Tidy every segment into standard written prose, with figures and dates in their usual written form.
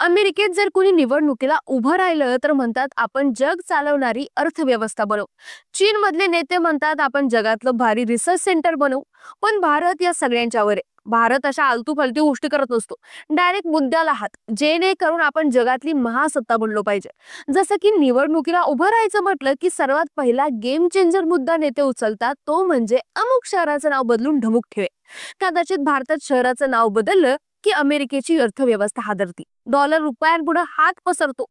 अमेरिकेत जर कोणी निवडणुकीला उभं राहिलं तर म्हणतात आपण जग चालवणारी अर्थव्यवस्था बनवू. चीन मधले नेते म्हणतात आपण जगातलं भारी रिसर्च सेंटर बनवू. पण भारत या सगळ्यांच्या वर आहे. भारत अशा आलतू फालतू गोष्टी करत नसतो. डायरेक्ट मुद्द्याला हात, जेणेकरून आपण जगातली महासत्ता बनलो पाहिजे. जसं की निवडणुकीला उभं राहायचं म्हटलं की सर्वात पहिला गेम चेंजर मुद्दा नेते उचलतात, तो म्हणजे अमुक शहराचं नाव बदलून ढमुक ठेवे. कदाचित भारतात शहराचं नाव बदललं की अमेरिकेची अर्थव्यवस्था हादरती, डॉलर रुपयांपुढे हात पसरतो.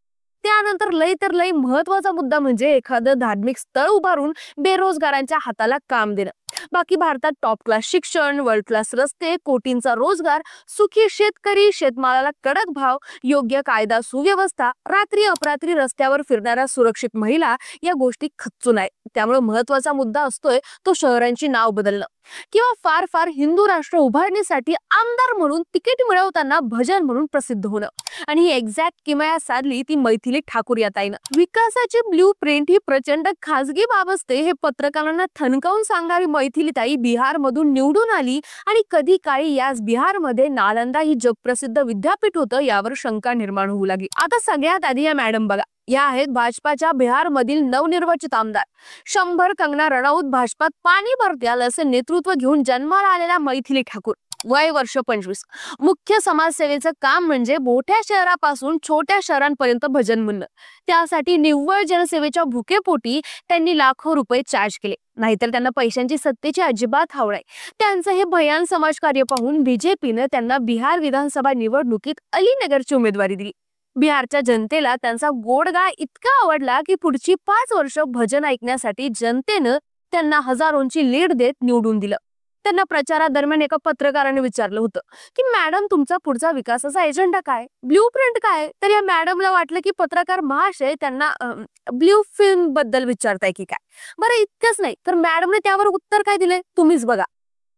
त्यानंतर लय तर लय महत्वाचा मुद्दा म्हणजे एखादं धार्मिक स्थळ उभारून बेरोजगारांच्या हाताला काम देणं. बाकी भारतात टॉप क्लास शिक्षण, वर्ल्ड क्लास रस्ते, कोटींचा रोजगार, सुखी शेतकरी, शेतमालाला कडक भाव, योग्य कायदा सुव्यवस्था, रात्री अपरात्री रस्त्यावर फिरणाऱ्या सुरक्षित महिला, या गोष्टी खच्चून आहे. त्यामुळे महत्वाचा मुद्दा असतोय तो शहरांची नाव बदलणं किंवा फार फार हिंदू राष्ट्र उभारणीसाठी आमदार म्हणून तिकीट मिळवताना भजन म्हणून प्रसिद्ध होणं. आणि ही एक्झॅक्ट किमया साधली ती मैथिली ठाकूर या ताईनं. विकासाची ब्ल्यू प्रिंट ही प्रचंड खासगी बाब असते हे पत्रकारांना ठणकावून सांगणारी मैथिली ताई बिहार मधून निवडून आली आणि कधी काळी याच बिहार मध्ये नालंदा ही जगप्रसिद्ध विद्यापीठ होतं यावर शंका निर्माण होऊ लागली. आता सगळ्यात आधी या मॅडम बघा, या आहेत भाजपाच्या बिहार मधील नवनिर्वाचित आमदार. 100 कंगना रनौत भाजपात पाणी भरत्याल असे नेतृत्व घेऊन जन्माला आलेल्या मैथिली ठाकूर, वय वर्ष 25. मुख्य समाजसेवेचं काम म्हणजे मोठ्या शहरापासून छोट्या शहरांपर्यंत भजन म्हणणं. त्यासाठी निव्वळ जनसेवेच्या भुकेपोटी त्यांनी लाखो रुपये चार्ज केले. नाहीतर त्यांना पैशांची सत्तेची अजिबात हाव नाही. त्यांचं हे भयान समाजकार्य पाहून बीजेपीनं त्यांना बिहार विधानसभा निवडणुकीत अलीनगरची उमेदवारी दिली. बिहारच्या जनतेला त्यांचा गोडगा इतका आवडला की पुढची 5 वर्ष भजन ऐकण्यासाठी जनतेनं त्यांना हजारोंची लीड देत निवडून दिलं. त्यांना प्रचारादरम्यान एका पत्रकाराने विचारलं होतं की मॅडम तुमचा पुढचा विकासाचा एजेंडा काय, ब्ल्यू प्रिंट काय. तर या मॅडमला वाटलं की पत्रकार महाशय त्यांना ब्ल्यू फिल्म बद्दल विचारताय की काय. बरं इतकंच नाही तर मॅडमने त्यावर उत्तर काय दिले तुम्हीच बघा.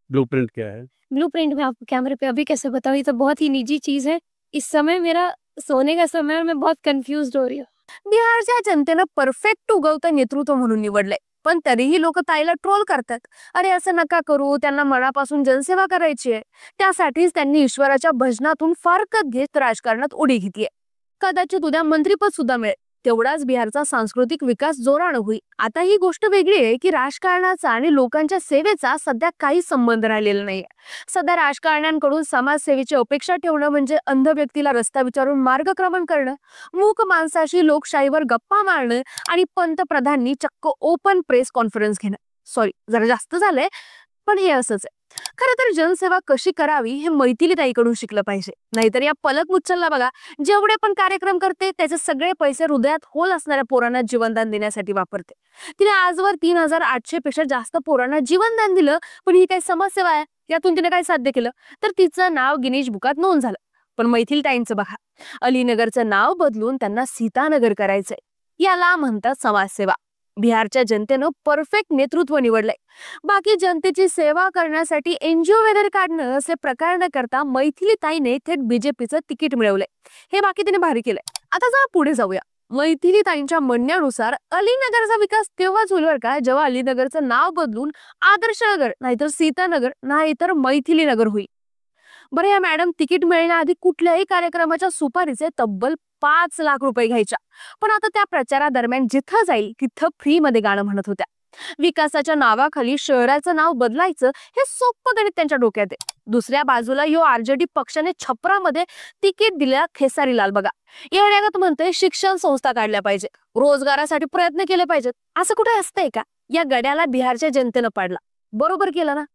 ब्लू प्रिंट क्या है? ब्लू प्रिंट मैं आपको कैमरे पे अभी कैसे बताऊं, ये तो बहुत ही निजी चीज है. इस समय मेरा सोने का समय और मैं बहुत कंफ्यूज्ड हो रही हूँ. बिहारच्या जनतेनं परफेक्ट उगवतं नेतृत्व म्हणून निवडलंय, पण तरीही लोक ताईला ट्रोल करतात. अरे असं नका करू, त्यांना मनापासून जनसेवा करायची आहे. त्यासाठीच त्यांनी ईश्वराच्या भजनातून फारकत घेत राजकारणात उडी घेतलीये. कदाचित उद्या मंत्रीपद सुद्धा मिळेल. तेवढाच बिहारचा सांस्कृतिक विकास जोरानं होईल. आता ही गोष्ट वेगळी आहे की राजकारणाचा आणि लोकांच्या सेवेचा सध्या काही संबंध राहिलेला नाहीये. सध्या राजकारण्यांकडून समाजसेवेची अपेक्षा ठेवणं म्हणजे अंध व्यक्तीला रस्ता विचारून मार्गक्रमण करणं, मूक माणसाशी लोकशाहीवर गप्पा मारणं आणि पंतप्रधानांनी चक्क ओपन प्रेस कॉन्फरन्स घेणं. सॉरी जरा जास्त झालंय, पण हे असंच आहे. खरं तर जनसेवा कशी करावी हे मैथिली ताईकडून शिकलं पाहिजे. नाहीतर या पलक मुच्छलला बघा, जेवढे पण कार्यक्रम करते त्याचे सगळे पैसे हृदयात होल असणाऱ्या पोरांना जीवनदान देण्यासाठी वापरते. तिने आजवर 3800 पेक्षा जास्त पोरांना जीवनदान दिलं, पण ही काही समाजसेवा आहे? यातून तिने काय साध्य केलं? तर तिचं नाव गिनीज बुकात नोंद झालं. पण मैथिली ताईंचं बघा, अलीनगरचं नाव बदलून त्यांना सीतानगर करायचंय. याला म्हणतात समाजसेवा. बिहारच्या जनतेनं परफेक्ट नेतृत्व निवडलंय. बाकी जनतेची सेवा करण्यासाठी एनजीओ वगैरे काढणं असे प्रकार न करता मैथिली ताईने थेट बीजेपीचं तिकीट मिळवलंय. हे बाकी तिने भारी केलंय. आता जरा पुढे जाऊया. मैथिली ताईंच्या म्हणण्यानुसार अलीनगरचा विकास तेव्हाच होईल बरं का जेव्हा अलीनगरचं नाव बदलून आदर्श नगर नाहीतर सीतानगर नाहीतर मैथिली नगर होईल. बरं या मॅडम तिकीट मिळण्याआधी कुठल्याही कार्यक्रमाच्या सुपारीचे तब्बल 5 लाख रुपये घ्यायच्या. पण आता त्या प्रचारादरम्यान जिथं जाईल तिथं फ्री मध्ये गाणं म्हणत होत्या. विकासाच्या नावाखाली शहराचं नाव बदलायचं हे सोपं गणित त्यांच्या डोक्यात आहे. दुसऱ्या बाजूला यो आरजेडी पक्षाने छपरामध्ये तिकीट दिल्या खेसारीलाल बघा. या जगात म्हणतोय शिक्षण संस्था काढल्या पाहिजे, रोजगारासाठी प्रयत्न केले पाहिजेत. असं कुठे असतंय का? या गड्याला बिहारच्या जनतेनं पाडला. बरोबर केलं ना?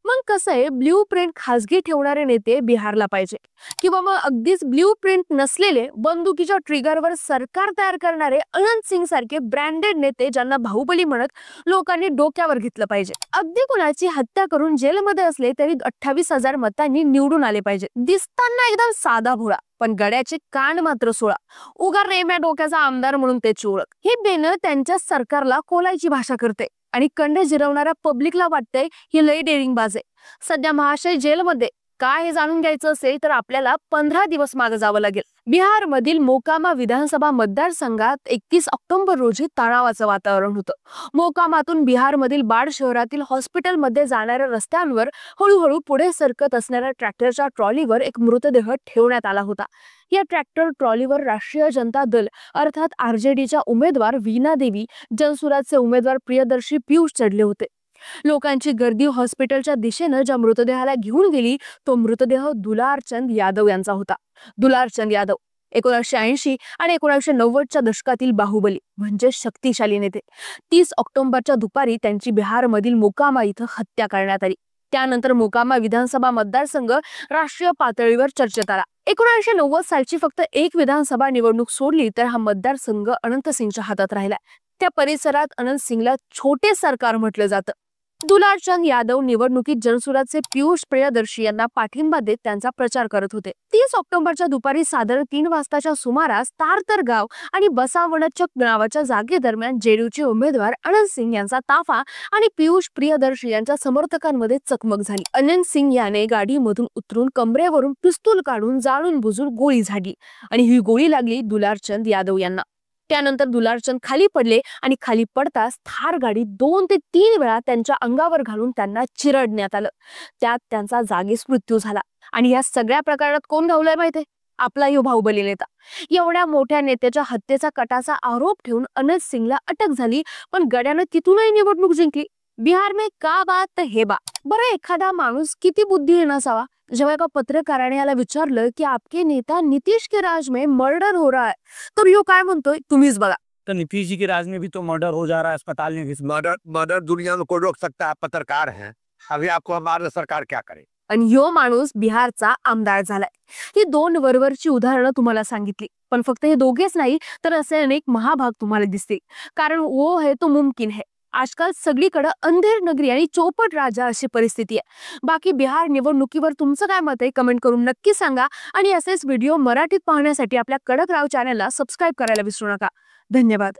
मग कसं आहे, ब्ल्यू प्रिंट खासगी ठेवणारे नेते बिहारला पाहिजे किंवा मग अगदीच ब्ल्यू प्रिंट नसलेले बंदुकीच्या ट्रिगरवर सरकार तयार करणारे अनंत सिंग सारखे ब्रँडेड नेते ज्यांना बाहुबली म्हणत लोकांनी डोक्यावर घेतलं पाहिजे. अगदी कुणाची हत्या करून जेलमध्ये असले तरी 28,000 मतांनी निवडून आले पाहिजे. दिसताना एकदम साधा भोळा, पण गड्याचे कान मात्र 16. उगा रेम्या डोक्याचा आमदार म्हणून त्याची ओळख. हे बेन त्यांच्या सरकारला कोलायची भाषा करते आणि कंडे जिरवणाऱ्या पब्लिकला वाटतंय ही लई डेअरिंग बाज आहे. सध्या महाशय जेलमध्ये, काय हे जाणून घ्यायचं असेल तर आपल्याला 15 दिवस मागे जावं लागेल. बिहारमधील मोकामा विधानसभा मतदारसंघात 31 ऑक्टोबर रोजी तणावाचं वातावरण होतं. मोकामातून बिहारमधील बाड शहरातील हॉस्पिटलमध्ये जाणाऱ्या रस्त्यांवर हळूहळू पुढे सरकत असणाऱ्या ट्रॅक्टरच्या ट्रॉलीवर एक मृतदेह ठेवण्यात आला होता. या ट्रॅक्टर ट्रॉलीवर राष्ट्रीय जनता दल अर्थात आरजेडीच्या उमेदवार वीणा देवी, जनसुराजचे उमेदवार प्रियदर्शी पीयूष चढले होते. लोकांची गर्दी हॉस्पिटलच्या दिशेनं ज्या मृतदेहाला घेऊन गेली तो मृतदेह दुलारचंद यादव यांचा होता. दुलारचंद यादव 1980 आणि 1990च्या दशकातील बाहुबली म्हणजे शक्तिशाली नेते. 30 ऑक्टोबरच्या दुपारी त्यांची बिहारमधील मोकामा इथं हत्या करण्यात आली. त्यानंतर मोकामा विधानसभा मतदारसंघ राष्ट्रीय पातळीवर चर्चेत आला. 1990 सालची फक्त एक विधानसभा निवडणूक सोडली तर हा मतदारसंघ अनंत सिंगच्या हातात राहिला. त्या परिसरात अनंत सिंगला छोटे सरकार म्हटलं जातं. दुलारचंद यादव निवडणुकीत जनसुराजचे पीयूष प्रियदर्शी यांना पाठिंबा देत त्यांचा प्रचार करत होते. 30 ऑक्टोबरच्या दुपारी साधारण 3 वाजताच्या सुमारास तारतर गाव आणि बसावणचक नावाच्या जागेदरम्यान जेडीयूचे उमेदवार अनंत सिंग यांचा ताफा आणि पीयूष प्रियदर्शी यांच्या समर्थकांमध्ये चकमक झाली. अनंत सिंग याने गाडीमधून उतरून कमरेवरून पिस्तूल काढून जाणून बुजून गोळी झाडली आणि ही गोळी लागली दुलारचंद यादव यांना. त्यानंतर दुलारचंद खाली पडले आणि खाली पडताच थार गाडी 2 ते 3 वेळा त्यांच्या अंगावर घालून त्यांना चिरडण्यात आलं. त्यात त्यांचा जागीच मृत्यू झाला. आणि या सगळ्या प्रकारात कोण गावलाय माहितीये? आपला यो बाहुबली नेता. एवढ्या मोठ्या नेत्याच्या हत्येचा कटाचा आरोप ठेवून अनंत सिंगला अटक झाली, पण गड्यानं तिथूनही निवडणूक जिंकली. बिहार में का बात तर हे बा. बरं, एखादा माणूस किती बुद्धिहीन असावा जेव्हा एका पत्रकाराने याला विचारलं की आपके नेता नीतीश के राज में मर्डर हो रहा है, तर यो काय म्हणतोय तुम्हीच बघा. तो नीतीश जी के राज में भी तो मर्डर हो जा रहा है अस्पताल में भी। मर्डर मर्डर दुनिया में कोई रोक सकता है? पत्रकार हैं, अभी आपको हमारे सरकार क्या करे? आणि यो माणूस बिहारचा आमदार झालाय. ही 2 वरवरची उदाहरणं तुम्हाला सांगितली, पण फक्त हे दोघेच नाही तर असे अनेक महाभाग तुम्हाला दिसतील. कारण वो है तो मुमकिन है. आजकाल सगळीकडे अंधेर नगरी आणि चौपट राजा अशी परिस्थिती आहे. बाकी बिहार निवडणुकीवर तुमचं काय मत आहे कमेंट करून नक्की सांगा. आणि असेच व्हिडिओ मराठीत पाहण्यासाठी आपल्या कडक राव चॅनलला सबस्क्राईब करायला विसरू नका. धन्यवाद.